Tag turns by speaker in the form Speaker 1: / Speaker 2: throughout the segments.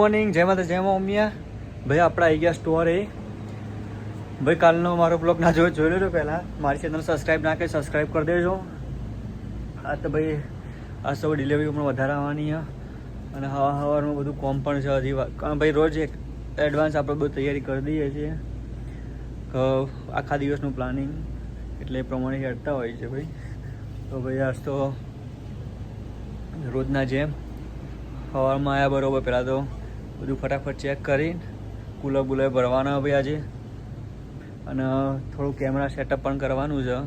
Speaker 1: Morning, જય માતા જય મા ઉમિયા. ભાઈ આપણે આવી ગયા સ્ટોરે. ભાઈ કાલનો મારો બ્લોગ ના જોઈ લેજો. પહેલાં મારી ચેનલ સબસ્ક્રાઈબ ના કરી સબસ્ક્રાઈબ કરી દેજો. આ તો ભાઈ આ સૌ ડિલિવરી પણ વધારે આવવાની છે અને હવારમાં બધું કોમ પણ છે હજી. કારણ ભાઈ રોજ એક એડવાન્સ આપણે બધું તૈયારી કરી દઈએ છીએ આખા દિવસનું પ્લાનિંગ, એટલે એ પ્રમાણે હેડતા હોય છે ભાઈ. તો ભાઈ આજ તો રોજના જેમ સવારમાં આવ્યા બરાબર. પહેલાં તો બધું ફટાફટ ચેક કરીને કુલર બુલર ભરવાના ભાઈ આજે, અને થોડું કેમેરા સેટઅપ પણ કરવાનું છે.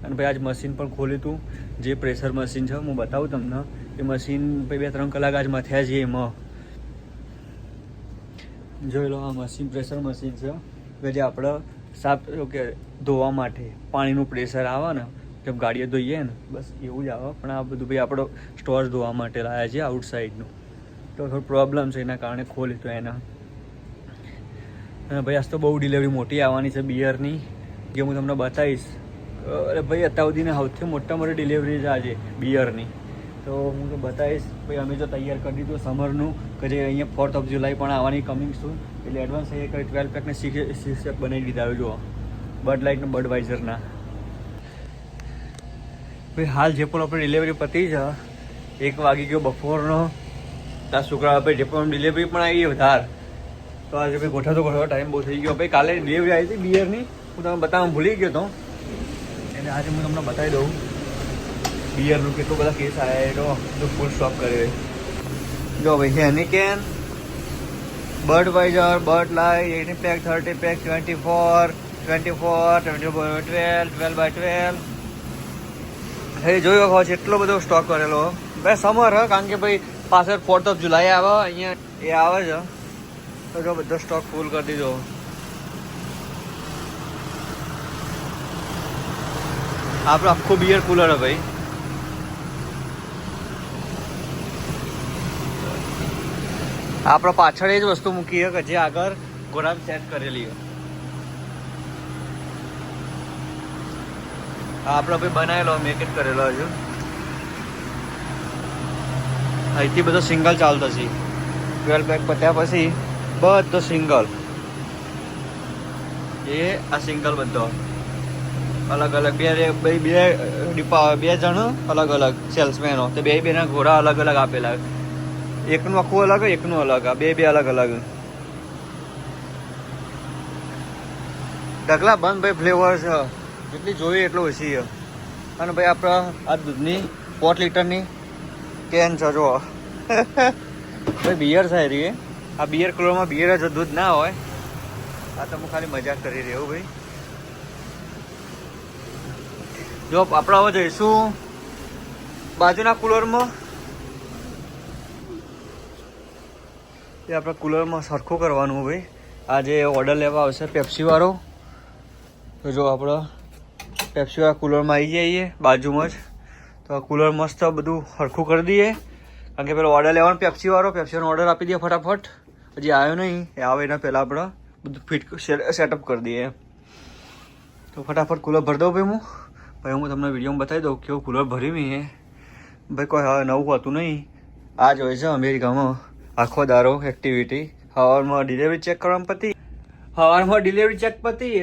Speaker 1: અને ભાઈ આજ મશીન પણ ખોલ્યું હતું, જે પ્રેશર મશીન છે. હું બતાવું તમને એ મશીન ભાઈ 2-3 કલાક આજ મથ્યા છીએ. એમાં જોઈ લો, આ મશીન પ્રેશર મશીન છે કે જે આપણે સાફ કે ધોવા માટે પાણીનું પ્રેશર આવે ને, જેમ ગાડીએ ધોઈએ ને બસ એવું જ આવે. પણ આ બધું ભાઈ આપણો સ્ટોર ધોવા માટે લાવ્યા છે આઉટસાઇડનું. તો થોડું પ્રોબ્લેમ છે, એના કારણે ખોલી તો એના. અને ભાઈ આજ તો બહુ ડિલિવરી મોટી આવવાની છે બિયરની, જે હું તમને બતાવીશ. અરે ભાઈ અત્યાર સુધીની સૌથી મોટી ડિલિવરી છે આજે બિયરની. તો હું તો બતાવીશ. ભાઈ અમે જો તૈયાર કરી દીધું સમરનું, કે જે અહીંયા 4th of July પણ આવવાની કમિંગ સૂન. એટલે એડવાન્સ અહીંયા કરી 12 પેકને 6 પેક બનાવી દીધા. હવે જુઓ બડ લાઇટ ને બડવાઇઝરના. ભાઈ હાલ જે પણ આપણે ડિલિવરી પતી છે, 1 વાગી ગયો બપોરનો. ત્યાં શુક્રવાર ભાઈ જે પણ ડિલિવરી પણ આવી વધારે. તો આજે ભાઈ ગોઠવતો ટાઈમ બહુ થઈ ગયો. ભાઈ કાલે ડિલિવરી આવી હતી બિયરની, હું તમને બતાવવા ભૂલી ગયો હતો. એટલે આજે હું તમને બતાવી દઉં બિયરનું કેટલું બધા કેસ આવ્યા. તો ફૂલ સ્ટોક કરે. જો ભાઈ હેનિકેન, બડવાઇઝર, બડ લાઇટ 18 પેક, 30 પેક, 24, 12 by 12. હવે જોયો હોય છે એટલો બધો સ્ટોક કરેલો. ભાઈ સમર હ, કારણ કે ભાઈ પાછળ 4th of July આવે, અહીંયા એ આવે છે. તો જો બધો સ્ટોક ફૂલ કરી દીધો. આપણું આખું બિયર કુલર હે ભાઈ. આપણે પાછળ એ જ વસ્તુ મૂકી કે જે આગળ ગોડામ સેટ કરેલી હોય. આપણે ભાઈ બનાવેલો, મેક ઇટ કરેલો હજુ. અહીંથી બધો સિંગલ ચાલતો છે. 12 પેક પત્યા પછી બધો સિંગલ. એ આ સિંગલ બધો અલગ અલગ. બે જણ અલગ અલગ સેલ્સમેનો, તો બે ના ઘોડા અલગ અલગ આપેલા. એકનું આખું અલગ, એકનું અલગ. આ બે અલગ અલગ. ઢગલા બંધ ભાઈ ફ્લેવર છે, જેટલી જોઈએ એટલું ઓછી છે. અને ભાઈ આપણે આ દૂધની 4 લીટરની કેન છે. જો ભાઈ બિયર છે રહી. આ બિયર કુલરમાં બિયર જ દૂધ ના હોય. આ તો હું ખાલી મજાક કરી રહ્યો ભાઈ. જો આપણે હવે જઈશું બાજુના કુલરમાં. એ આપણે કુલરમાં સરખું કરવાનું ભાઈ. આજે ઓર્ડર લેવા આવશે પેપ્સીવાળો. તો જો આપણે પેપ્સીવાળા કુલરમાં આવી જઈએ બાજુમાં જ. તો આ કુલર મસ્ત બધું સરખું કરી દઈએ, કારણ કે પેલો ઓર્ડર લેવાનો પેપ્સીવાળો ઓર્ડર આપી દઈએ ફટાફટ. હજી આવ્યો નહીં, એ આવે એના પહેલાં આપણે બધું ફિટ સેટઅપ કરી દઈએ. તો ફટાફટ કુલર ભરી દઉં ભાઈ. હું તમને વિડીયોમાં બતાવી દઉં કેવું કુલર ભરી મેં. ભાઈ કોઈ હવે નવું હોતું નહીં. આ જ હોય છે અમેરિકામાં આખો દારો એક્ટિવિટી. સવારમાં ડિલિવરી ચેક કરવાનું પતી,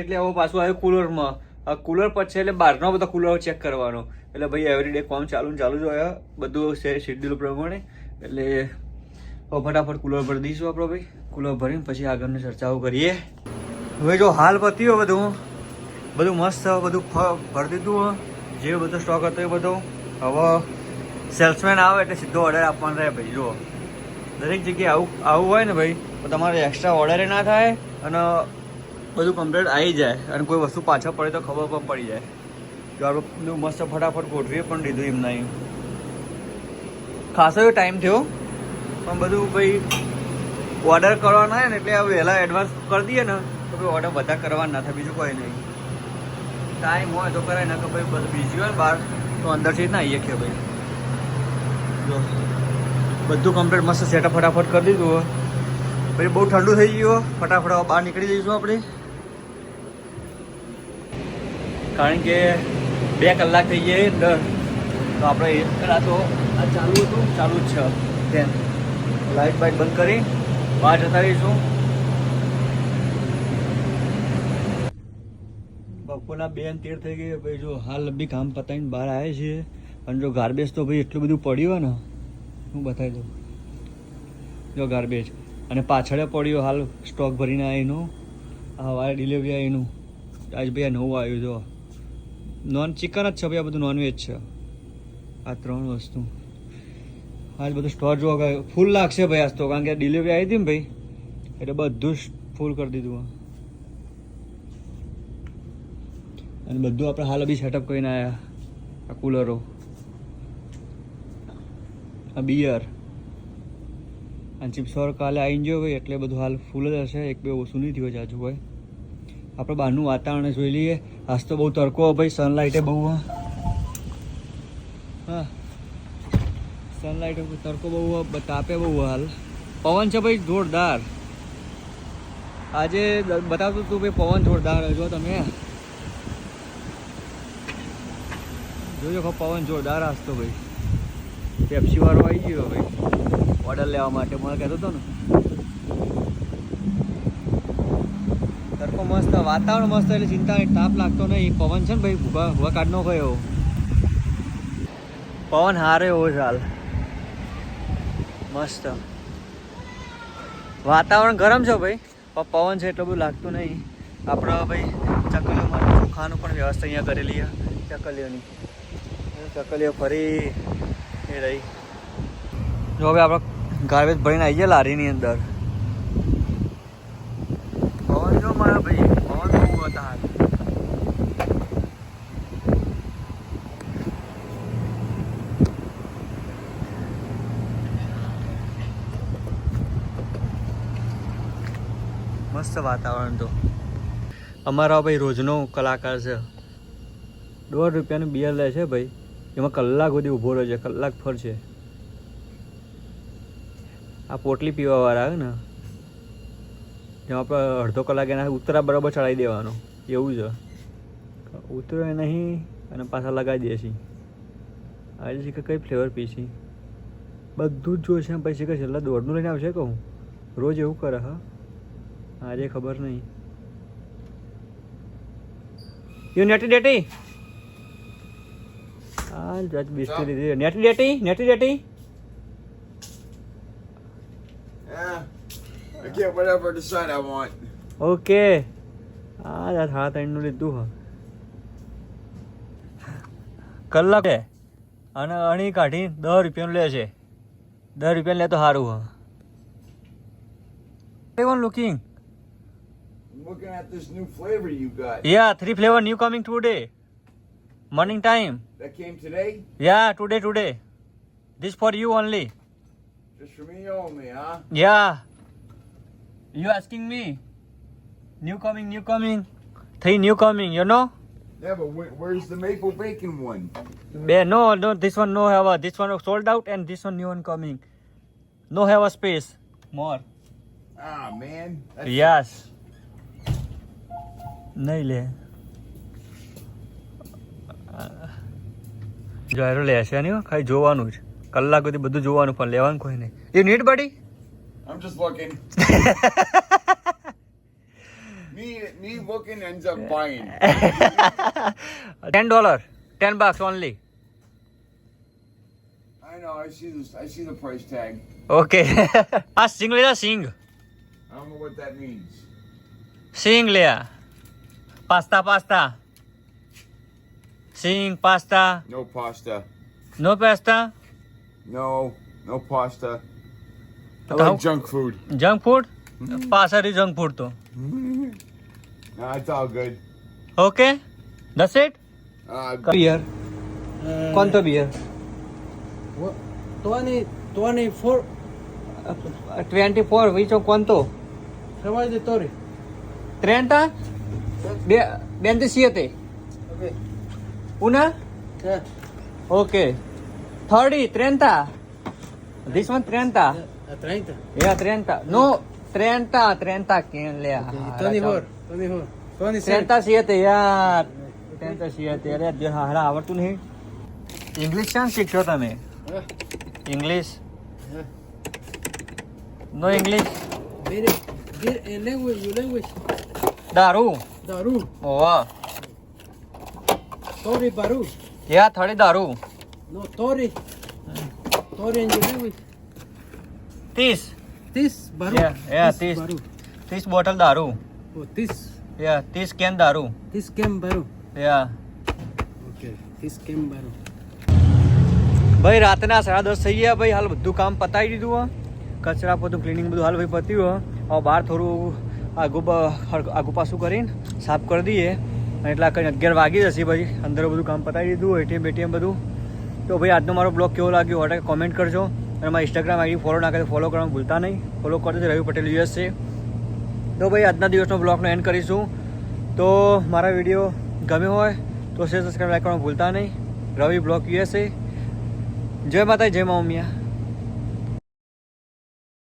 Speaker 1: એટલે હવે પાછું આવ્યું કુલરમાં. આ કુલર પછી એટલે બહારનો બધા કુલર ચેક કરવાનો. એટલે ભાઈ એવરીડે કામ ચાલુ જ હોય બધું શેડ્યુલ પ્રમાણે. એટલે ફટાફટ કુલર ભરી દઈશું આપણે ભાઈ. કુલર ભરીને પછી આગળની ચર્ચાઓ કરીએ. હવે જો હાલ પત્યું બધું મસ્ત બધું ભરી દીધું. જે બધો સ્ટોક હતો એ બધો. હવે સેલ્સમેન આવે એટલે સીધો ઓર્ડર આપવાનો રહે ભાઈ. જુઓ દરેક જગ્યાએ આવું હોય ને ભાઈ, તો તમારે એક્સ્ટ્રા ઓર્ડરે ના થાય અને બધું કમ્પ્લીટ આવી જાય. અને કોઈ વસ્તુ પાછળ પડે તો ખબર પણ પડી જાય. જો આપણે બધું મસ્ત ફટાફટ ગોઠવીએ પણ દીધું એમના એમ. ખાસો એવો ટાઈમ થયો, પણ બધું ભાઈ ઓર્ડર કરવાના હોય ને એટલે વહેલા એડવાન્સ કરી દઈએ ને તો ભાઈ ઓર્ડર બધા કરવાના ના થાય. બીજું કોઈ નહીં. ટાઈમ હોય તો કરાય, ના કે ભાઈ બધું બીજી હોય બહાર તો અંદરથી જ ના આવીએ કે ભાઈ. જો બધું કમ્પ્લીટ મસ્ત સેટઅપ ફટાફટ કરી દીધું. પછી બહુ ઠંડુ થઈ ગયું. ફટાફટ બહાર નીકળી જઈશું આપણે, કારણ કે 2 કલાક થઈ જાય અંદર. તો આપણે પહેલાં તો આ ચાલુ હતું, ચાલુ જ છે. લાઇટ બાઇટ બંધ કરી બહાર જતા રહીશું. બપોરના 2:13 થઈ ગઈ ભાઈ. જો હાલ બી કામ પતાવીને બહાર આવ્યા છીએ. અને જો ગાર્બેજ તો ભાઈ એટલું બધું પડ્યું હોય ને, હું બતાવી દઉં. જો ગાર્બેજ અને પાછળ પડ્યો હાલ સ્ટોક ભરીને એનું. હવારે ડિલિવરી એનું આજ ભાઈ નવું આવ્યું. જો નોન ચિકન જ છે ભાઈ, આ બધું નોનવેજ છે. આ 3 વસ્તુ આજ બધું સ્ટોર જો ફૂલ લાગશે ભાઈ આજ તો, કારણ કે ડિલિવરી આવી હતી ને ભાઈ, એટલે બધું જ ફૂલ કરી દીધું. અને બધું આપણે હાલ બી સેટઅપ કરીને આવ્યા. આ કુલરો, આ બિયર અને ચિપ્સોર કાલે આવી ગયો ભાઈ, એટલે બધું હાલ ફૂલ જ હશે. 1-2 ઓછું નહીં થયું જાજુ ભાઈ. આપણે બહારનું વાતાવરણ જોઈ લઈએ. આજ તો બહુ તડકો ભાઈ, સનલાઇટે બહુ. હા, સનલાઇટ તડકો બહુ, તાપે બહુ. હાલ પવન છે ભાઈ જોરદાર. આજે બતાવતું તું ભાઈ પવન જોરદાર. જો તમે જોજો પવન જોરદાર আসતો ભાઈ. પેપ્સી વાળો આવી ગયો ભાઈ ઓર્ડર લેવા માટે, મને કહેતો હતો ને. તડકો મસ્ત, વાતાવરણ મસ્ત, એટલે ચિંતા નહીં, તાપ લાગતો નહીં. પવન છે ને ભાઈ, ભૂવા કાઢ નો ગયો પવન હારે એવો ચાલ મસ્ત. વાતાવરણ ગરમ છે ભાઈ, પણ પવન છે એટલું બધું લાગતું નહીં. આપણે ભાઈ ચકલીઓ માટે ચોખાનું પણ વ્યવસ્થા અહીંયા કરેલી છે. ચકલીઓની ચકલીઓ ફરી એ રહી. જો હવે આપણે ગાર્બેજ ભરીને આવી જાય લારીની અંદર. પવન જો મારા ભાઈ, પવન બહુ હતા હાલ. મસ્ત વાતાવરણ. તો અમારા ભાઈ રોજનો કલાકાર છે. 1.5 રૂપિયાનું બિયર લે છે ભાઈ, એમાં કલાક સુધી ઊભો રહે છે, કલાક ફરશે. આ પોટલી પીવાવાળા આવે ને, જેમાં આપણે અડધો કલાક એના ઉતરા બરાબર ચડાવી દેવાનો, એવું છે. ઉતરે નહીં અને પાછા લગાવી દે છે. આજે છે કે કઈ ફ્લેવર પી છે, બધું જ જોશે. પછી કે છેલ્લા દોડનું લઈને આવશે કહું, રોજ એવું કરે. હા, આજે ખબર નહીં. યુ નેટી ડેટી, હા જજ બિસ્કિટ લીધી. નેટી ડેટી, નેટી ડેટી.
Speaker 2: I get whatever design I want.
Speaker 1: Okay, હા યાર 3.5 લીધું. હા કલાક છે અને અણી કાઢી 10 રૂપિયાનું લે છે. 10 રૂપિયાનું લે તો સારું. હા everyone looking.
Speaker 2: I'm looking at this new flavor you got.
Speaker 1: Yeah, 3 flavor new coming today. Morning time.
Speaker 2: That came today?
Speaker 1: Yeah, today. This for you only.
Speaker 2: Just for me only, huh?
Speaker 1: Yeah. You asking me? New coming. 3 new coming, you know?
Speaker 2: Yeah, but where's the maple bacon one?
Speaker 1: No, this one no have a, this one sold out and this one new one coming. No have a space more.
Speaker 2: Ah, man.
Speaker 1: Yes. નહીં લે જો લે છે નહીં, ખાલી જોવાનું જ. કલાક સુધી બધું જોવાનું, પણ લેવાનું કોઈ નહીં. You need buddy?
Speaker 2: I'm just looking. me looking ends up buying.
Speaker 1: $10, $10 only.
Speaker 2: I know. I see the price tag.
Speaker 1: Okay. Sing le, sing.
Speaker 2: I don't know what that means.
Speaker 1: Sing le. Pasta. Sing pasta.
Speaker 2: No pasta.
Speaker 1: No pasta.
Speaker 2: No pasta. I
Speaker 1: How?
Speaker 2: like junk food.
Speaker 1: Junk food? Pasta is junk food to.
Speaker 2: Nah, it's all good.
Speaker 1: Okay? That's it? Beer. ¿Cuánto beer?
Speaker 3: 24.
Speaker 1: 24. Which one? ¿Cuánto?
Speaker 3: How much the Tori?
Speaker 1: 30? 27.
Speaker 3: Okay.
Speaker 1: Una?
Speaker 3: Yeah.
Speaker 1: Okay. 30, 30. This one 30.
Speaker 3: 30.
Speaker 1: Yeah, 30. No, 30. ¿Quién le ha?
Speaker 3: 24. 27.
Speaker 1: 37, યાર. 37. અરે જે હારા આવડતું નહીં. English ક્યાં શીખશો તમે? English? No English?
Speaker 3: Beer, beer and language, your language.
Speaker 1: દારૂ
Speaker 3: Daru.
Speaker 1: ઓવા
Speaker 3: Tori baru.
Speaker 1: યા થડી દારૂ
Speaker 3: No, Tori. Tori and your language.
Speaker 1: 30
Speaker 3: This baru.
Speaker 1: Yeah,
Speaker 3: This
Speaker 1: this.
Speaker 3: baru.
Speaker 1: 30 bottle દારૂ
Speaker 3: Oh, this.
Speaker 1: યા 30 કેન દારૂ
Speaker 3: This came baru.
Speaker 1: Yeah
Speaker 3: Okay. This came baru.
Speaker 1: ભાઈ રાતના 10:30 થઈ ગયા ભાઈ હાલ બધું કામ પતાવી દીધું હો કચરા પોતું ક્લિનિંગ બધું હાલ ભાઈ પત્યું હો હવે બહાર થોડું આગુ પાછું કરીને સાફ કરી દઈએ અને એટલા કરીને 11 વાગી જશે ભાઈ અંદર બધું કામ પતાવી દીધું એટીએમ બધું તો ભાઈ આજનો મારો બ્લોગ કેવો લાગ્યો હોટે કોમેન્ટ કરજો અને મારા ઇન્સ્ટાગ્રામ આઈડી ફોલો ના કરે ફોલો કરવાનું ભૂલતા નહીં ફોલો કરજો રવિ પટેલ યુએસ છે તો ભાઈ આજના દિવસનો બ્લોગનો એન્ડ કરીશું તો મારા વિડીયો ગમ્યો હોય તો શેર સબસ્ક્રાઈબ લાઈક કરવાનું ભૂલતા નહીં રવિ બ્લોગ યુએસ છે જય માતા જય મા ઉમિયા